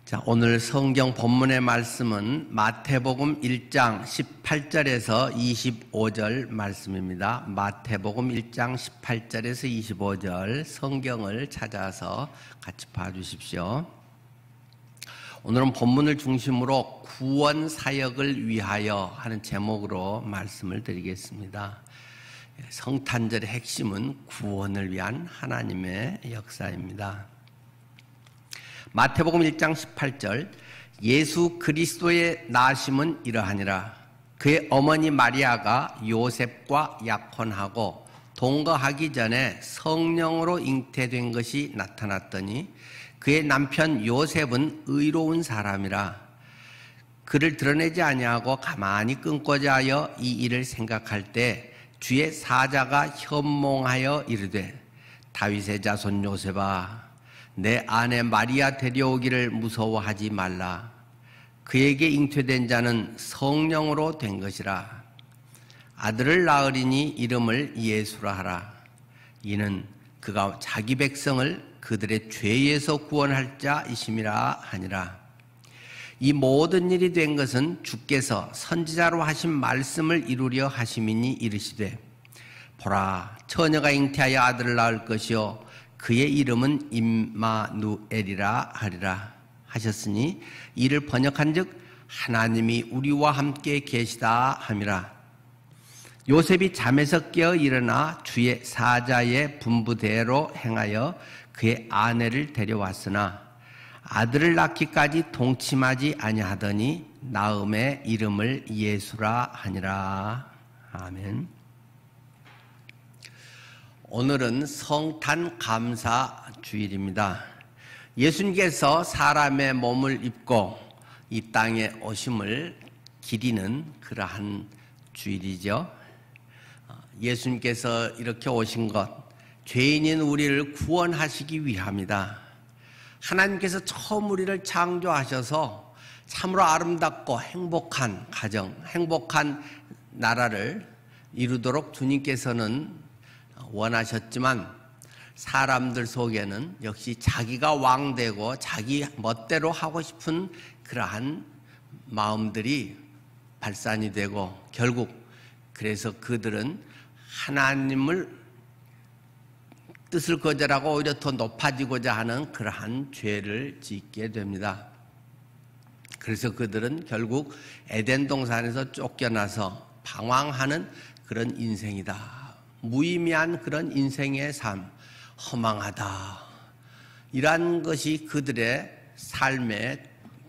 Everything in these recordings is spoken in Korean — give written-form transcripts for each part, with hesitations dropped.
자, 오늘 성경 본문의 말씀은 마태복음 1장 18절에서 25절 말씀입니다. 마태복음 1장 18절에서 25절 성경을 찾아서 같이 봐주십시오. 오늘은 본문을 중심으로 구원 사역을 위하여 하는 제목으로 말씀을 드리겠습니다. 성탄절의 핵심은 구원을 위한 하나님의 역사입니다. 마태복음 1장 18절, 예수 그리스도의 나심은 이러하니라. 그의 어머니 마리아가 요셉과 약혼하고 동거하기 전에 성령으로 잉태된 것이 나타났더니 그의 남편 요셉은 의로운 사람이라. 그를 드러내지 아니하고 가만히 끊고자 하여 이 일을 생각할 때 주의 사자가 현몽하여 이르되, 다윗의 자손 요셉아, 내 아내 마리아 데려오기를 무서워하지 말라. 그에게 잉태된 자는 성령으로 된 것이라. 아들을 낳으리니 이름을 예수라 하라. 이는 그가 자기 백성을 그들의 죄에서 구원할 자이심이라 하니라. 이 모든 일이 된 것은 주께서 선지자로 하신 말씀을 이루려 하심이니 이르시되, 보라, 처녀가 잉태하여 아들을 낳을 것이요 그의 이름은 임마누엘이라 하리라 하셨으니, 이를 번역한즉 하나님이 우리와 함께 계시다 함이라. 요셉이 잠에서 깨어 일어나 주의 사자의 분부대로 행하여 그의 아내를 데려왔으나 아들을 낳기까지 동침하지 아니하더니 나음의 이름을 예수라 하니라. 아멘. 오늘은 성탄 감사 주일입니다. 예수님께서 사람의 몸을 입고 이 땅에 오심을 기리는 그러한 주일이죠. 예수님께서 이렇게 오신 것, 죄인인 우리를 구원하시기 위함이다. 하나님께서 처음 우리를 창조하셔서 참으로 아름답고 행복한 가정, 행복한 나라를 이루도록 주님께서는 원하셨지만, 사람들 속에는 역시 자기가 왕되고 자기 멋대로 하고 싶은 그러한 마음들이 발산이 되고, 결국 그래서 그들은 하나님을 뜻을 거절하고 오히려 더 높아지고자 하는 그러한 죄를 짓게 됩니다. 그래서 그들은 결국 에덴 동산에서 쫓겨나서 방황하는 그런 인생이다. 무의미한 그런 인생의 삶, 허망하다. 이러한 것이 그들의 삶의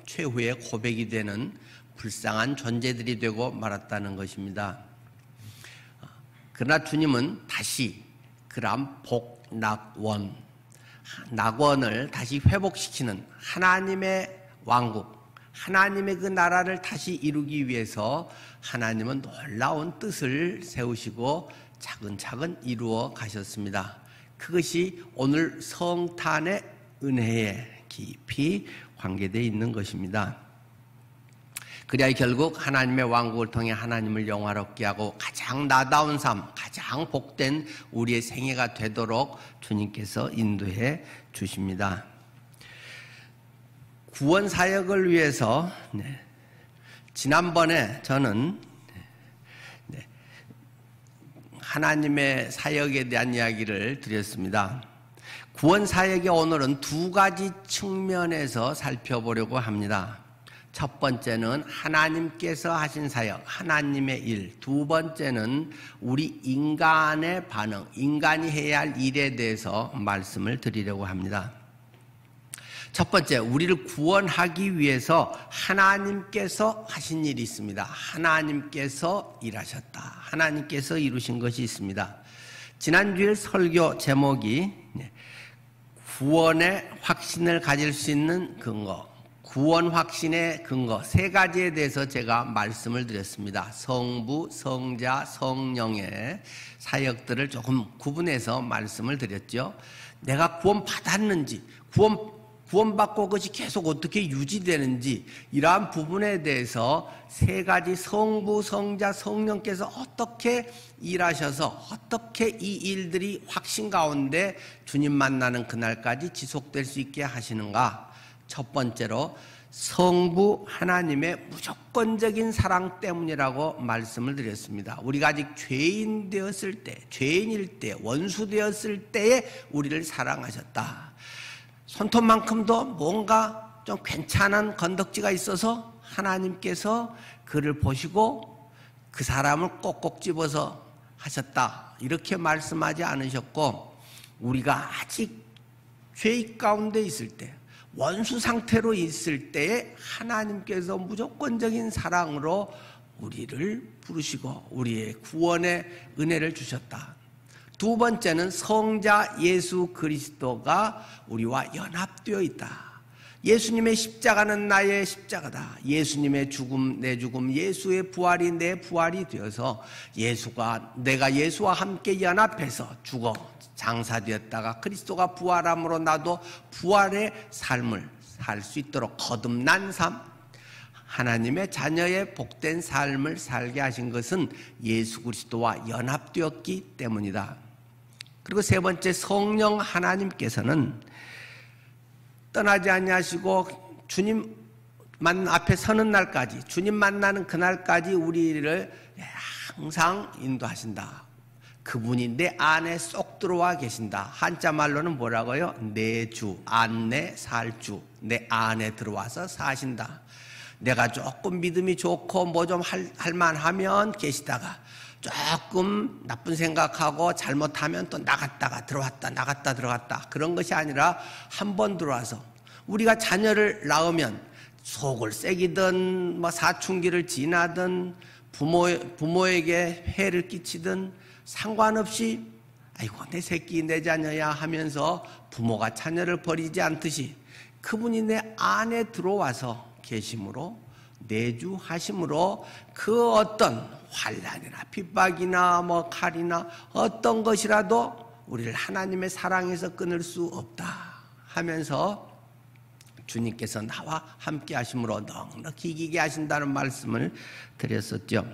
최후의 고백이 되는 불쌍한 존재들이 되고 말았다는 것입니다. 그러나 주님은 다시 그러한 복낙원, 낙원을 다시 회복시키는 하나님의 왕국, 하나님의 그 나라를 다시 이루기 위해서 하나님은 놀라운 뜻을 세우시고 차근차근 이루어 가셨습니다. 그것이 오늘 성탄의 은혜에 깊이 관계되어 있는 것입니다. 그래야 결국 하나님의 왕국을 통해 하나님을 영화롭게 하고 가장 나다운 삶, 가장 복된 우리의 생애가 되도록 주님께서 인도해 주십니다. 구원 사역을 위해서 지난번에 저는 하나님의 사역에 대한 이야기를 드렸습니다. 구원 사역의 오늘은 두 가지 측면에서 살펴보려고 합니다. 첫 번째는 하나님께서 하신 사역, 하나님의 일. 두 번째는 우리 인간의 반응, 인간이 해야 할 일에 대해서 말씀을 드리려고 합니다. 첫 번째, 우리를 구원하기 위해서 하나님께서 하신 일이 있습니다. 하나님께서 일하셨다. 하나님께서 이루신 것이 있습니다. 지난주일 설교 제목이 구원의 확신을 가질 수 있는 근거, 구원 확신의 근거 세 가지에 대해서 제가 말씀을 드렸습니다. 성부, 성자, 성령의 사역들을 조금 구분해서 말씀을 드렸죠. 내가 구원받았는지, 구원받고 그것이 계속 어떻게 유지되는지, 이러한 부분에 대해서 세 가지 성부, 성자, 성령께서 어떻게 일하셔서 어떻게 이 일들이 확신 가운데 주님 만나는 그날까지 지속될 수 있게 하시는가, 첫 번째로 성부 하나님의 무조건적인 사랑 때문이라고 말씀을 드렸습니다. 우리가 아직 죄인 되었을 때, 죄인일 때, 원수 되었을 때에 우리를 사랑하셨다. 손톱만큼도 뭔가 좀 괜찮은 건덕지가 있어서 하나님께서 그를 보시고 그 사람을 꼭꼭 집어서 하셨다. 이렇게 말씀하지 않으셨고, 우리가 아직 죄 가운데 있을 때, 원수 상태로 있을 때에 하나님께서 무조건적인 사랑으로 우리를 부르시고 우리의 구원의 은혜를 주셨다. 두 번째는 성자 예수 그리스도가 우리와 연합되어 있다. 예수님의 십자가는 나의 십자가다. 예수님의 죽음 내 죽음, 예수의 부활이 내 부활이 되어서 내가 예수와 함께 연합해서 죽어 장사되었다가 그리스도가 부활함으로 나도 부활의 삶을 살 수 있도록 거듭난 삶, 하나님의 자녀의 복된 삶을 살게 하신 것은 예수 그리스도와 연합되었기 때문이다. 그리고 세 번째, 성령 하나님께서는 떠나지 아니하시고 주님 앞에 서는 날까지, 주님 만나는 그날까지 우리를 항상 인도하신다. 그분이 내 안에 쏙 들어와 계신다. 한자 말로는 뭐라고요? 내 주, 안내 살주, 내 안에 들어와서 사신다. 내가 조금 믿음이 좋고 뭐 좀 할 만하면 계시다가 조금 나쁜 생각하고 잘못하면 또 나갔다가 들어왔다 나갔다 들어갔다, 그런 것이 아니라 한 번 들어와서, 우리가 자녀를 낳으면 속을 새기든 뭐 사춘기를 지나든 부모에게 해를 끼치든 상관없이 아이고 내 새끼 내 자녀야 하면서 부모가 자녀를 버리지 않듯이 그분이 내 안에 들어와서 계심으로, 내주하심으로 그 어떤 환난이나 핍박이나 뭐 칼이나 어떤 것이라도 우리를 하나님의 사랑에서 끊을 수 없다 하면서 주님께서 나와 함께 하심으로 넉넉히 이기게 하신다는 말씀을 드렸었죠.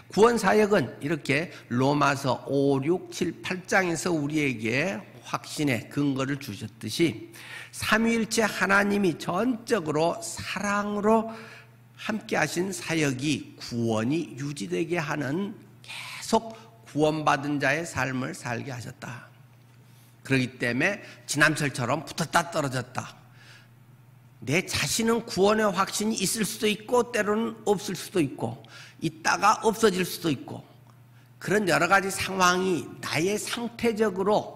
구원 사역은 이렇게 로마서 5, 6, 7, 8장에서 우리에게 확신의 근거를 주셨듯이 삼위일체 하나님이 전적으로 사랑으로 함께 하신 사역이 구원이 유지되게 하는, 계속 구원받은 자의 삶을 살게 하셨다. 그렇기 때문에 지남철처럼 붙었다 떨어졌다, 내 자신은 구원의 확신이 있을 수도 있고 때로는 없을 수도 있고 있다가 없어질 수도 있고, 그런 여러 가지 상황이 나의 상태적으로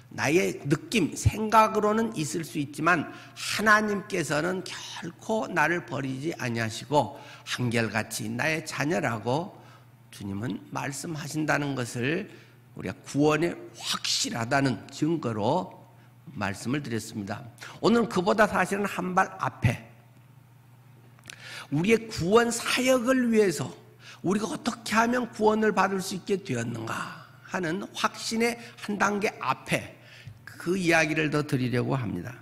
나의 느낌, 생각으로는 있을 수 있지만 하나님께서는 결코 나를 버리지 아니하시고 한결같이 나의 자녀라고 주님은 말씀하신다는 것을 우리가 구원에 확실하다는 증거로 말씀을 드렸습니다. 오늘은 그보다 사실은 한 발 앞에 우리의 구원 사역을 위해서 우리가 어떻게 하면 구원을 받을 수 있게 되었는가 하는 확신의 한 단계 앞에 그 이야기를 더 드리려고 합니다.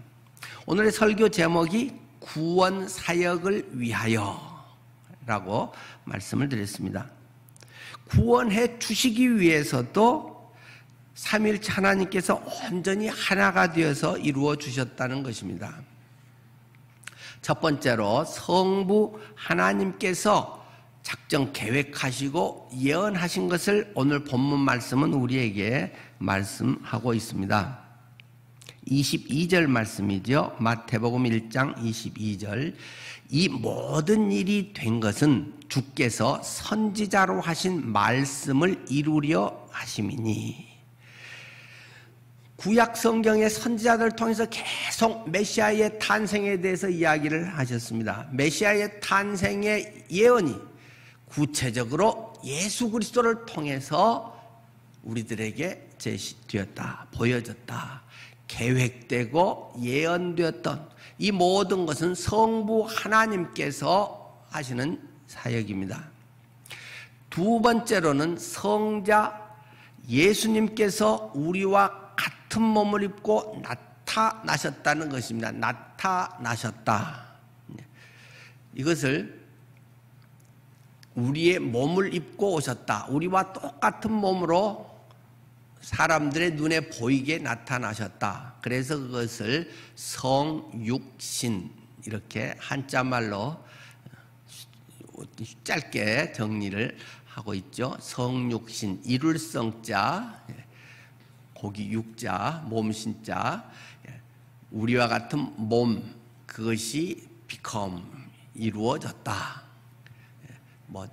오늘의 설교 제목이 구원 사역을 위하여 라고 말씀을 드렸습니다. 구원해 주시기 위해서도 삼위일체 하나님께서 온전히 하나가 되어서 이루어 주셨다는 것입니다. 첫 번째로 성부 하나님께서 작정 계획하시고 예언하신 것을 오늘 본문 말씀은 우리에게 말씀하고 있습니다. 22절 말씀이죠. 마태복음 1장 22절. 이 모든 일이 된 것은 주께서 선지자로 하신 말씀을 이루려 하심이니. 구약 성경의 선지자들을 통해서 계속 메시아의 탄생에 대해서 이야기를 하셨습니다. 메시아의 탄생의 예언이 구체적으로 예수 그리스도를 통해서 우리들에게 제시되었다, 보여졌다, 계획되고 예언되었던 이 모든 것은 성부 하나님께서 하시는 사역입니다. 두 번째로는 성자 예수님께서 우리와 같은 몸을 입고 나타나셨다는 것입니다. 나타나셨다. 이것을 우리의 몸을 입고 오셨다. 우리와 똑같은 몸으로 사람들의 눈에 보이게 나타나셨다. 그래서 그것을 성육신 이렇게 한자말로 짧게 정리를 하고 있죠. 성육신, 이룰 성자, 고기 육자, 몸신자, 우리와 같은 몸, 그것이 become, 이루어졌다.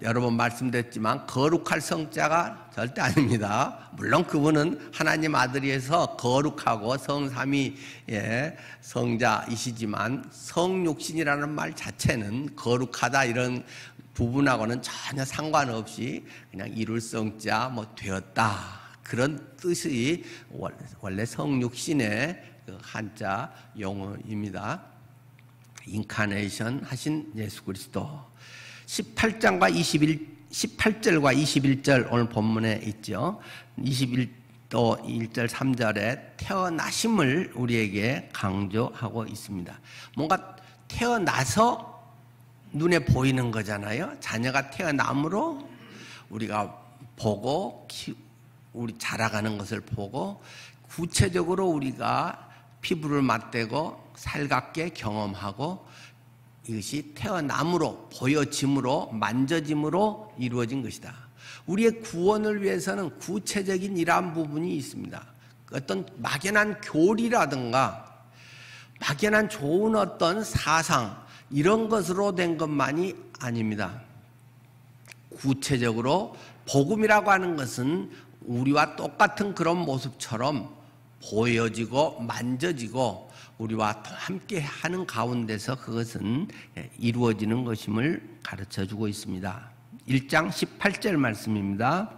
여러 번 말씀드렸지만 거룩할 성자가 절대 아닙니다. 물론 그분은 하나님 아들이어서 거룩하고 성삼위의 성자이시지만 성육신이라는 말 자체는 거룩하다 이런 부분하고는 전혀 상관없이 그냥 이룰 성자 되었다 그런 뜻이 원래 성육신의 그 한자 용어입니다. 인카네이션 하신 예수 그리스도. 18절과 21절 오늘 본문에 있죠. 21도 1절 3절에 태어나심을 우리에게 강조하고 있습니다. 뭔가 태어나서 눈에 보이는 거잖아요. 자녀가 태어남으로 우리가 보고 우리 자라가는 것을 보고 구체적으로 우리가 피부를 맞대고 살갑게 경험하고 이것이 태어남으로 보여짐으로 만져짐으로 이루어진 것이다. 우리의 구원을 위해서는 구체적인 이러한 부분이 있습니다. 어떤 막연한 교리라든가 막연한 좋은 어떤 사상 이런 것으로 된 것만이 아닙니다. 구체적으로 복음이라고 하는 것은 우리와 똑같은 그런 모습처럼 보여지고 만져지고 우리와 함께 하는 가운데서 그것은 이루어지는 것임을 가르쳐주고 있습니다. 1장 18절 말씀입니다.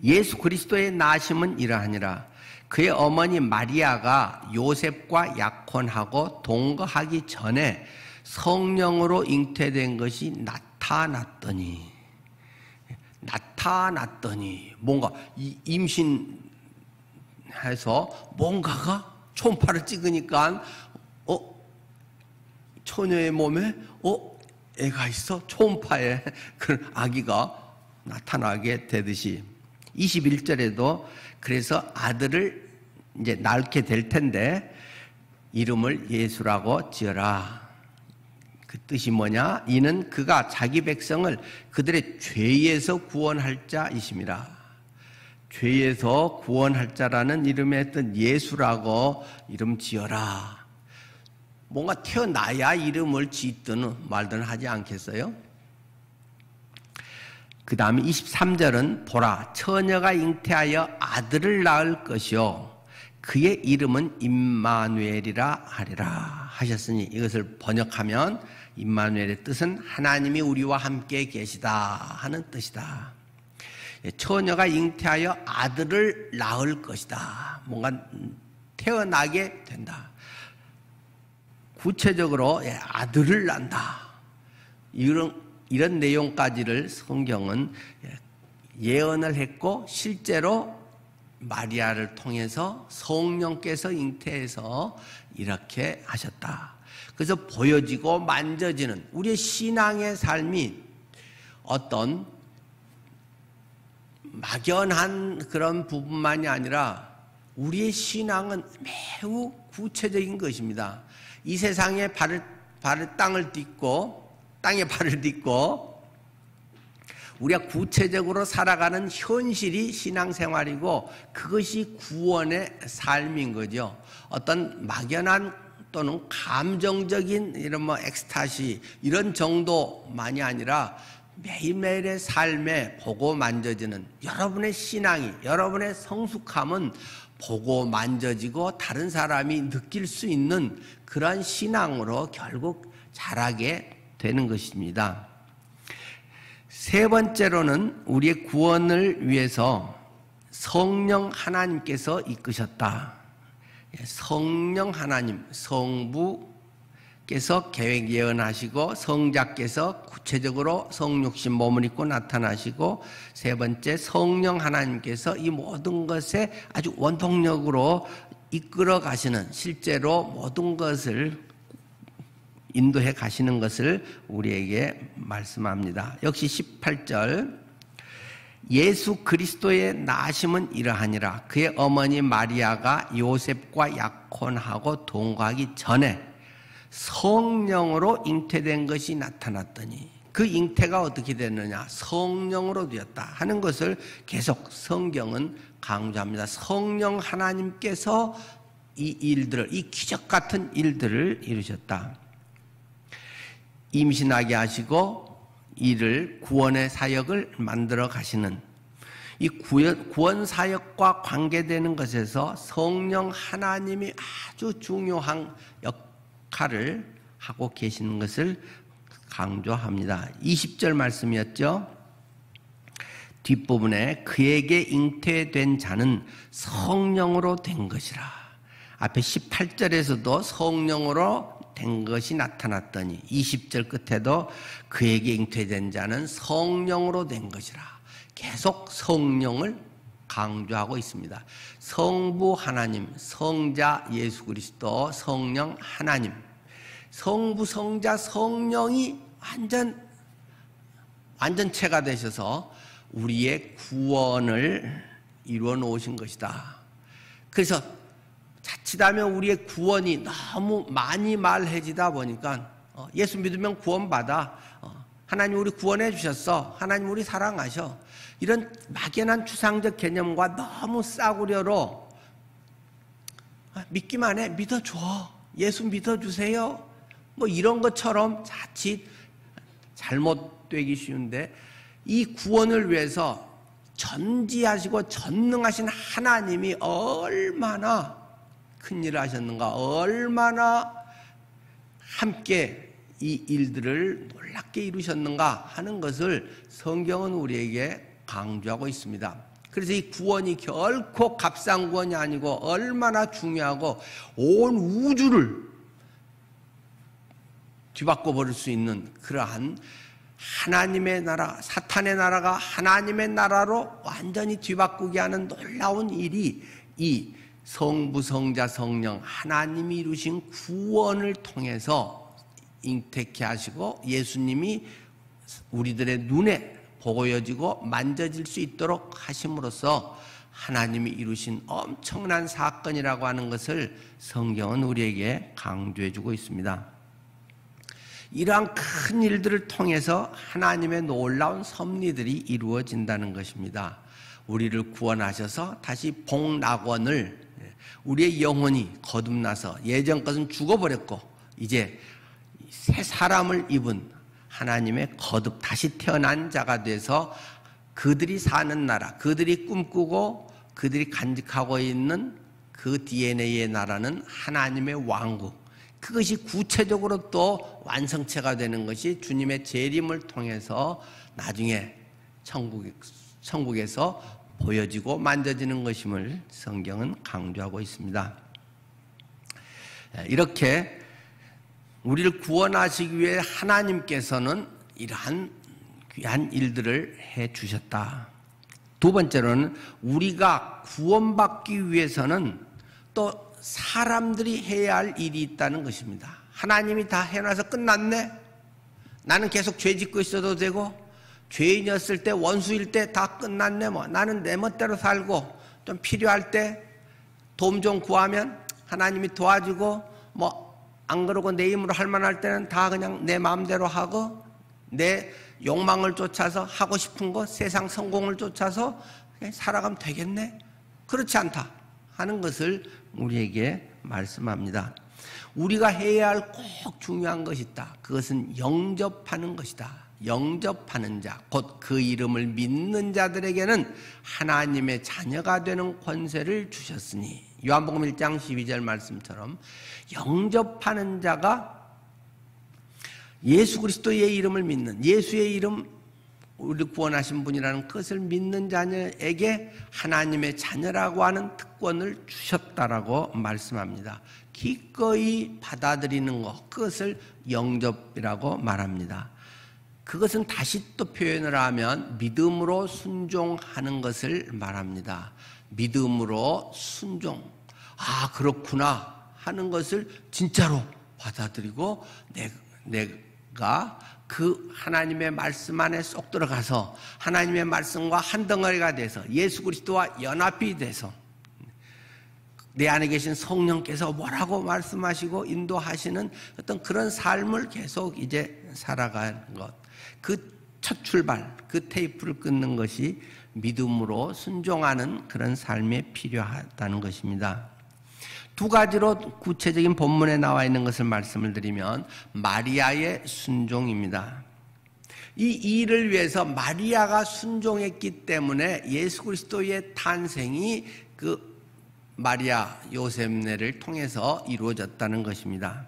예수 그리스도의 나심은 이러하니라. 그의 어머니 마리아가 요셉과 약혼하고 동거하기 전에 성령으로 잉태된 것이 나타났더니 뭔가 임신해서 뭔가가 초음파를 찍으니까 처녀의 몸에 애가 있어? 초음파에 그 아기가 나타나게 되듯이 21절에도 그래서 아들을 이제 낳게 될 텐데 이름을 예수라고 지어라. 그 뜻이 뭐냐? 이는 그가 자기 백성을 그들의 죄에서 구원할 자이심이라. 죄에서 구원할 자라는 이름에 했던 예수라고 이름 지어라. 뭔가 태어나야 이름을 짓든 말든 하지 않겠어요? 그 다음에 23절은 보라 처녀가 잉태하여 아들을 낳을 것이요 그의 이름은 임마누엘이라 하리라 하셨으니 이것을 번역하면 임마누엘의 뜻은 하나님이 우리와 함께 계시다 하는 뜻이다. 처녀가 잉태하여 아들을 낳을 것이다. 뭔가 태어나게 된다. 구체적으로 아들을 낳는다. 이런 내용까지를 성경은 예언을 했고 실제로 마리아를 통해서 성령께서 잉태해서 이렇게 하셨다. 그래서 보여지고 만져지는 우리의 신앙의 삶이 어떤 막연한 그런 부분만이 아니라 우리의 신앙은 매우 구체적인 것입니다. 이 세상에 땅에 발을 딛고 우리가 구체적으로 살아가는 현실이 신앙생활이고 그것이 구원의 삶인 거죠. 어떤 막연한 또는 감정적인 이런 엑스타시 이런 정도만이 아니라 매일매일의 삶에 보고 만져지는 여러분의 신앙이 여러분의 성숙함은 보고 만져지고 다른 사람이 느낄 수 있는 그런 신앙으로 결국 자라게 되는 것입니다. 세 번째로는 우리의 구원을 위해서 성령 하나님께서 이끄셨다. 성령 하나님, 성부께서 계획 예언하시고 성자께서 구체적으로 성육신 몸을 입고 나타나시고 세 번째 성령 하나님께서 이 모든 것에 아주 원동력으로 이끌어 가시는 실제로 모든 것을 인도해 가시는 것을 우리에게 말씀합니다. 역시 18절 예수 그리스도의 나심은 이러하니라. 그의 어머니 마리아가 요셉과 약혼하고 동거하기 전에 성령으로 잉태된 것이 나타났더니 그 잉태가 어떻게 됐느냐? 성령으로 되었다 하는 것을 계속 성경은 강조합니다. 성령 하나님께서 이 일들을, 이 기적 같은 일들을 이루셨다. 임신하게 하시고 이를 구원의 사역을 만들어 가시는 이 구원 사역과 관계되는 것에서 성령 하나님이 아주 중요한 역할을 하고 계시는 것을 강조합니다. 20절 말씀이었죠. 뒷부분에 그에게 잉태된 자는 성령으로 된 것이라. 앞에 18절에서도 성령으로 된 것이 나타났더니 20절 끝에도 그에게 잉태된 자는 성령으로 된 것이라. 계속 성령을 강조하고 있습니다. 성부 하나님, 성자 예수 그리스도, 성령 하나님, 성부, 성자, 성령이 완전체가 되셔서 우리의 구원을 이루어 놓으신 것이다. 그래서 자칫하면 우리의 구원이 너무 많이 말해지다 보니까 예수 믿으면 구원받아, 하나님 우리 구원해 주셨어, 하나님 우리 사랑하셔, 이런 막연한 추상적 개념과 너무 싸구려로 믿기만 해, 믿어줘, 예수 믿어주세요, 뭐 이런 것처럼 자칫 잘못되기 쉬운데, 이 구원을 위해서 전지하시고 전능하신 하나님이 얼마나 큰 일을 하셨는가, 얼마나 함께 이 일들을 놀랍게 이루셨는가 하는 것을 성경은 우리에게 강조하고 있습니다. 그래서 이 구원이 결코 값싼 구원이 아니고 얼마나 중요하고 온 우주를 뒤바꿔 버릴 수 있는 그러한 하나님의 나라, 사탄의 나라가 하나님의 나라로 완전히 뒤바꾸게 하는 놀라운 일이 이 성부, 성자, 성령 하나님이 이루신 구원을 통해서 잉태케 하시고 예수님이 우리들의 눈에 보여지고 만져질 수 있도록 하심으로써 하나님이 이루신 엄청난 사건이라고 하는 것을 성경은 우리에게 강조해주고 있습니다. 이러한 큰 일들을 통해서 하나님의 놀라운 섭리들이 이루어진다는 것입니다. 우리를 구원하셔서 다시 복낙원을, 우리의 영혼이 거듭나서 예전 것은 죽어버렸고 이제 새 사람을 입은 하나님의 거듭 다시 태어난 자가 돼서 그들이 사는 나라, 그들이 꿈꾸고 그들이 간직하고 있는 그 DNA의 나라는 하나님의 왕국, 그것이 구체적으로 또 완성체가 되는 것이 주님의 재림을 통해서 나중에 천국에서 보여지고 만져지는 것임을 성경은 강조하고 있습니다. 이렇게 우리를 구원하시기 위해 하나님께서는 이러한 귀한 일들을 해 주셨다. 두 번째로는 우리가 구원받기 위해서는 또 사람들이 해야 할 일이 있다는 것입니다. 하나님이 다 해놔서 끝났네? 나는 계속 죄 짓고 있어도 되고 죄인이었을 때, 원수일 때 다 끝났네, 뭐 나는 내 멋대로 살고 좀 필요할 때 도움 좀 구하면 하나님이 도와주고, 뭐 안 그러고 내 힘으로 할 만할 때는 다 그냥 내 마음대로 하고 내 욕망을 쫓아서 하고 싶은 거, 세상 성공을 쫓아서 살아가면 되겠네? 그렇지 않다 하는 것을 우리에게 말씀합니다. 우리가 해야 할 꼭 중요한 것이 있다. 그것은 영접하는 것이다. 영접하는 자, 곧 그 이름을 믿는 자들에게는 하나님의 자녀가 되는 권세를 주셨으니, 요한복음 1장 12절 말씀처럼 영접하는 자가 예수 그리스도의 이름을 믿는, 예수의 이름, 우리를 구원하신 분이라는 것을 믿는 자녀에게 하나님의 자녀라고 하는 특권을 주셨다라고 말씀합니다. 기꺼이 받아들이는 것, 그것을 영접이라고 말합니다. 그것은 다시 또 표현을 하면 믿음으로 순종하는 것을 말합니다. 믿음으로 순종, 아 그렇구나 하는 것을 진짜로 받아들이고 내가 그 하나님의 말씀 안에 쏙 들어가서 하나님의 말씀과 한 덩어리가 돼서 예수 그리스도와 연합이 돼서 내 안에 계신 성령께서 뭐라고 말씀하시고 인도하시는 어떤 그런 삶을 계속 이제 살아가는 것. 그 첫 출발, 그 테이프를 끊는 것이 믿음으로 순종하는 그런 삶에 필요하다는 것입니다. 두 가지로 구체적인 본문에 나와 있는 것을 말씀을 드리면 마리아의 순종입니다. 이 일을 위해서 마리아가 순종했기 때문에 예수 그리스도의 탄생이 그 마리아 요셉네를 통해서 이루어졌다는 것입니다.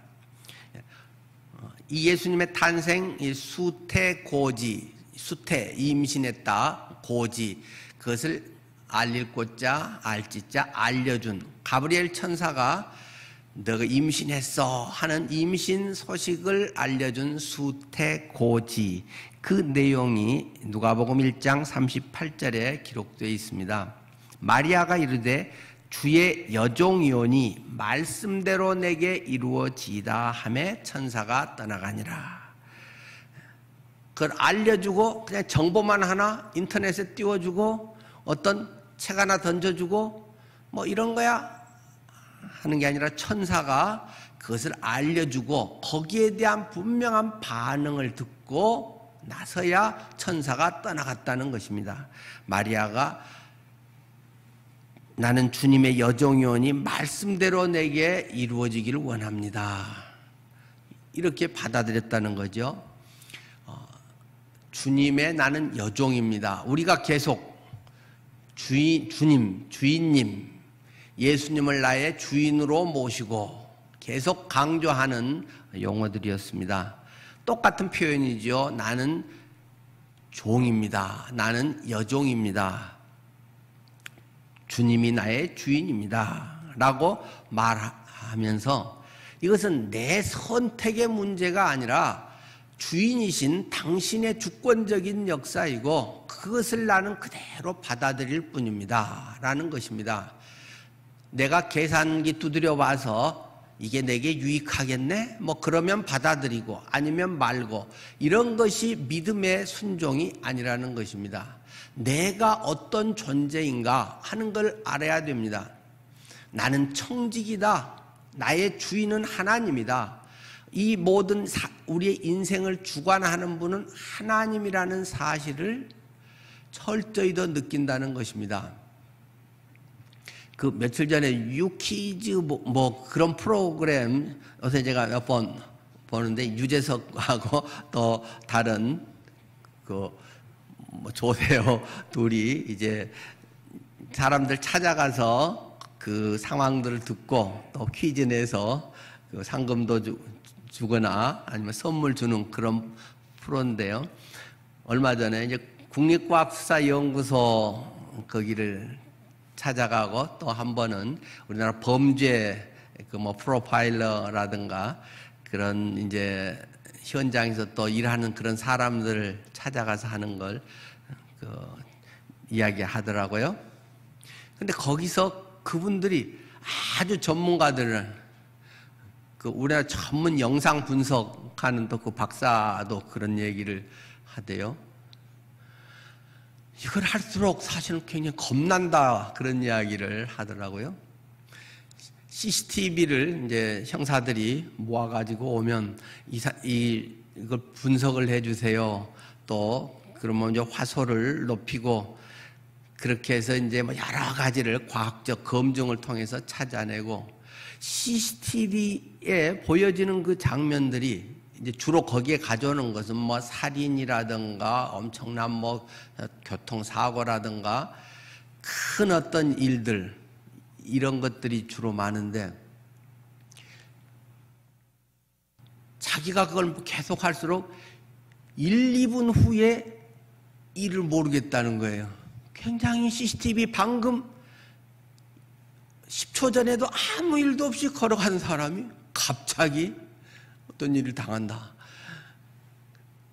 이 예수님의 탄생, 이 수태고지, 수태 임신했다 고지, 그것을 알릴고자 알지자 알려준 가브리엘 천사가 너가 임신했어 하는 임신 소식을 알려준 수태고지, 그 내용이 누가복음 1장 38절에 기록되어 있습니다. 마리아가 이르되 주의 여종이오니 말씀대로 내게 이루어지이다 하매 천사가 떠나가니라. 그걸 알려주고 그냥 정보만 하나 인터넷에 띄워주고 어떤 책 하나 던져주고 뭐 이런 거야 하는 게 아니라 천사가 그것을 알려주고 거기에 대한 분명한 반응을 듣고 나서야 천사가 떠나갔다는 것입니다. 마리아가 나는 주님의 여종이오니 말씀대로 내게 이루어지기를 원합니다. 이렇게 받아들였다는 거죠. 주님의 나는 여종입니다. 우리가 계속 주인님, 예수님을 나의 주인으로 모시고 계속 강조하는 용어들이었습니다. 똑같은 표현이죠. 나는 종입니다. 나는 여종입니다. 주님이 나의 주인입니다. 라고 말하면서 이것은 내 선택의 문제가 아니라 주인이신 당신의 주권적인 역사이고 그것을 나는 그대로 받아들일 뿐입니다. 라는 것입니다. 내가 계산기 두드려 봐서 이게 내게 유익하겠네? 뭐 그러면 받아들이고 아니면 말고 이런 것이 믿음의 순종이 아니라는 것입니다. 내가 어떤 존재인가 하는 걸 알아야 됩니다. 나는 청직이다. 나의 주인은 하나님이다. 이 모든 우리의 인생을 주관하는 분은 하나님이라는 사실을 철저히 더 느낀다는 것입니다. 그 며칠 전에 유퀴즈 뭐 그런 프로그램 요새 제가 몇 번 보는데 유재석하고 또 다른 그 조세호 둘이 이제 사람들 찾아가서 그 상황들을 듣고 또 퀴즈 내서 그 상금도 주거나 아니면 선물 주는 그런 프로인데요. 얼마 전에 이제 국립과학수사연구소 거기를 찾아가고 또 한 번은 우리나라 범죄 그 뭐 프로파일러라든가 그런 이제 현장에서 또 일하는 그런 사람들을 찾아가서 하는 걸 그 이야기하더라고요. 근데 거기서 그분들이 아주 전문가들은 그 우리나라 전문 영상 분석하는 또 그 박사도 그런 얘기를 하대요. 이걸 할수록 사실은 굉장히 겁난다 그런 이야기를 하더라고요. CCTV를 이제 형사들이 모아가지고 오면 이걸 분석을 해주세요. 또 그러면 이제 화소를 높이고 그렇게 해서 이제 뭐 여러 가지를 과학적 검증을 통해서 찾아내고 CCTV에 보여지는 그 장면들이 이제 주로 거기에 가져오는 것은 뭐 살인이라든가 엄청난 뭐 교통사고라든가 큰 어떤 일들 이런 것들이 주로 많은데 자기가 그걸 계속 할수록 1, 2분 후에 일을 모르겠다는 거예요. 굉장히 CCTV 방금 10초 전에도 아무 일도 없이 걸어가는 사람이 갑자기 어떤 일을 당한다.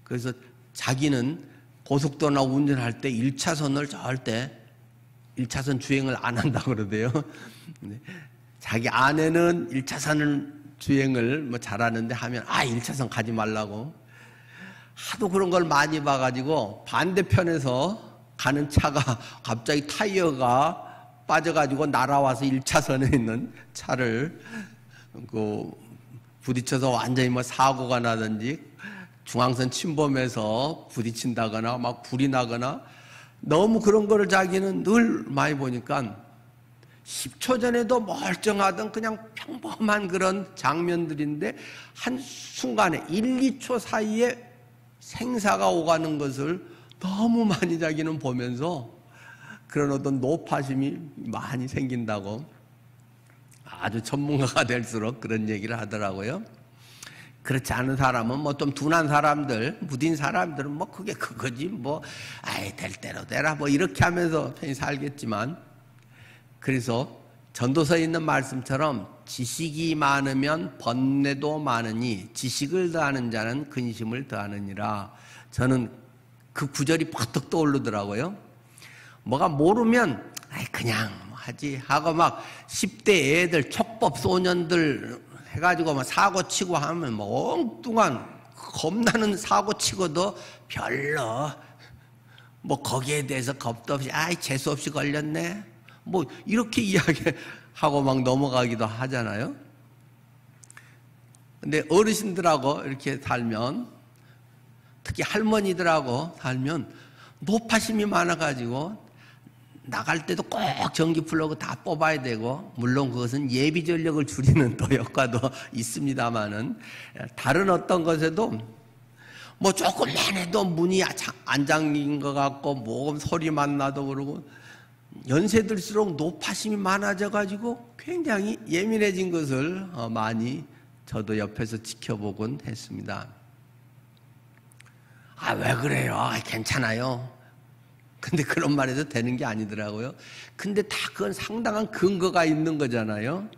그래서 자기는 고속도로나 운전할 때 1차선을 절대 1차선 주행을 안 한다 그러대요. 자기 아내는 1차선 주행을 뭐 잘하는데 하면 1차선 가지 말라고. 하도 그런 걸 많이 봐가지고 반대편에서 가는 차가 갑자기 타이어가 빠져가지고 날아와서 1차선에 있는 차를 부딪혀서 완전히 뭐 사고가 나든지 중앙선 침범해서 부딪힌다거나 막 불이 나거나 너무 그런 거를 자기는 늘 많이 보니까 10초 전에도 멀쩡하던 그냥 평범한 그런 장면들인데 한순간에 1, 2초 사이에 생사가 오가는 것을 너무 많이 자기는 보면서 그런 어떤 노파심이 많이 생긴다고 아주 전문가가 될수록 그런 얘기를 하더라고요. 그렇지 않은 사람은 뭐 좀 둔한 사람들, 무딘 사람들은 뭐 그게 그거지 뭐 아이 될 대로 되라 뭐 이렇게 하면서 편히 살겠지만, 그래서 전도서에 있는 말씀처럼 지식이 많으면 번뇌도 많으니 지식을 더하는 자는 근심을 더하느니라. 저는 그 구절이 퍼뜩 떠오르더라고요. 뭐가 모르면 아이 그냥 하지 하고 막 10대 애들 촉법 소년들 해가지고 막 사고 치고 하면 뭐 엉뚱한 겁나는 사고 치고도 별로 뭐 거기에 대해서 겁도 없이 아이 재수 없이 걸렸네 뭐 이렇게 이야기하고 막 넘어가기도 하잖아요. 근데 어르신들하고 이렇게 살면, 특히 할머니들하고 살면 노파심이 많아가지고 나갈 때도 꼭 전기 플러그 다 뽑아야 되고, 물론 그것은 예비 전력을 줄이는 또 효과도 있습니다만은, 다른 어떤 것에도 뭐 조금만 해도 문이 안 잠긴 것 같고 모금 소리만 나도 그러고, 연세 들수록 노파심이 많아져가지고 굉장히 예민해진 것을 많이 저도 옆에서 지켜보곤 했습니다. 아, 왜 그래요? 아, 괜찮아요. 근데 그런 말 해도 되는 게 아니더라고요. 근데 다 그건 상당한 근거가 있는 거잖아요.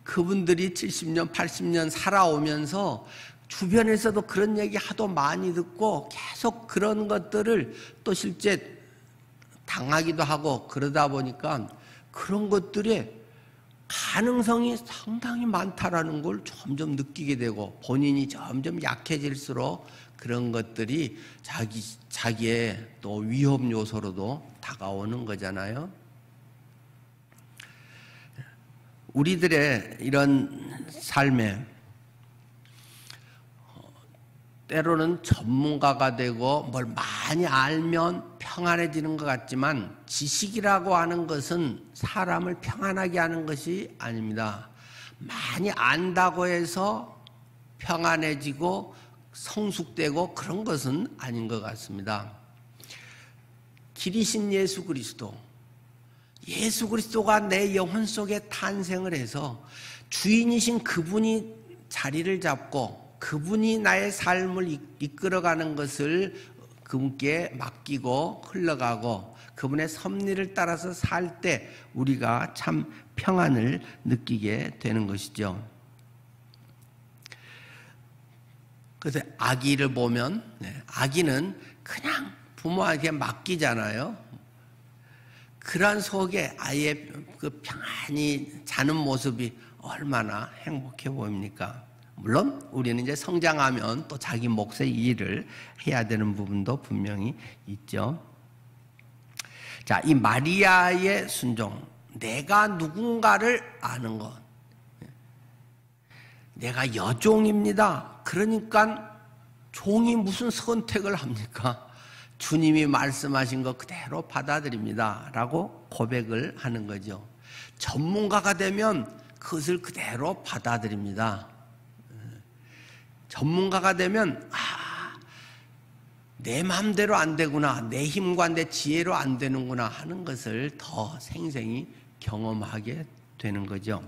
그분들이 70년, 80년 살아오면서 주변에서도 그런 얘기 하도 많이 듣고 계속 그런 것들을 또 실제 당하기도 하고 그러다 보니까 그런 것들의 가능성이 상당히 많다라는 걸 점점 느끼게 되고, 본인이 점점 약해질수록 그런 것들이 자기의 또 위험 요소로도 다가오는 거잖아요. 우리들의 이런 삶에 때로는 전문가가 되고 뭘 많이 알면 평안해지는 것 같지만, 지식이라고 하는 것은 사람을 평안하게 하는 것이 아닙니다. 많이 안다고 해서 평안해지고 성숙되고 그런 것은 아닌 것 같습니다. 길이신 예수 그리스도가 내 영혼 속에 탄생을 해서 주인이신 그분이 자리를 잡고 그분이 나의 삶을 이끌어가는 것을 그분께 맡기고 흘러가고 그분의 섭리를 따라서 살 때 우리가 참 평안을 느끼게 되는 것이죠. 그래서 아기를 보면 아기는 그냥 부모에게 맡기잖아요. 그러한 속에 아이의 그 평안히 자는 모습이 얼마나 행복해 보입니까? 물론 우리는 이제 성장하면 또 자기 몫의 일을 해야 되는 부분도 분명히 있죠. 자, 이 마리아의 순종, 내가 누군가를 아는 것. 내가 여종입니다. 그러니까 종이 무슨 선택을 합니까? 주님이 말씀하신 것 그대로 받아들입니다 라고 고백을 하는 거죠. 전문가가 되면 그것을 그대로 받아들입니다. 전문가가 되면 내 마음대로 안 되구나, 내 힘과 내 지혜로 안 되는구나 하는 것을 더 생생히 경험하게 되는 거죠.